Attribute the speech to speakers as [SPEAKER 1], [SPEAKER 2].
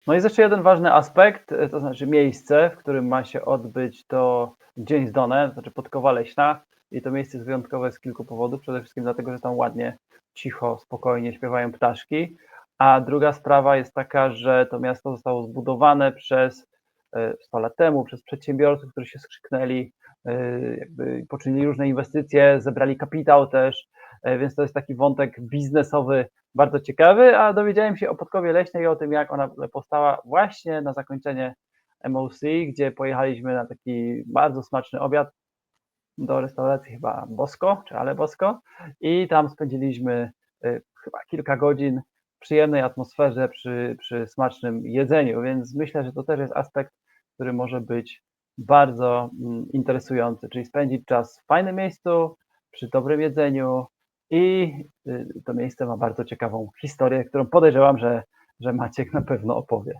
[SPEAKER 1] No jest jeszcze jeden ważny aspekt, to znaczy miejsce, w którym ma się odbyć to Dzień z Donem, to znaczy Podkowa Leśna i to miejsce jest wyjątkowe z kilku powodów. Przede wszystkim dlatego, że tam ładnie, cicho, spokojnie śpiewają ptaszki, a druga sprawa jest taka, że to miasto zostało zbudowane przez 100 lat temu przez przedsiębiorców, którzy się skrzyknęli, jakby poczynili różne inwestycje, zebrali kapitał też, więc to jest taki wątek biznesowy bardzo ciekawy, a dowiedziałem się o Podkowie Leśnej i o tym, jak ona powstała właśnie na zakończenie MOC, gdzie pojechaliśmy na taki bardzo smaczny obiad do restauracji chyba Bosko, czy Ale Bosko i tam spędziliśmy chyba kilka godzin w przyjemnej atmosferze przy smacznym jedzeniu, więc myślę, że to też jest aspekt, który może być bardzo interesujący, czyli spędzić czas w fajnym miejscu, przy dobrym jedzeniu i to miejsce ma bardzo ciekawą historię, którą podejrzewam, że Maciek na pewno opowie.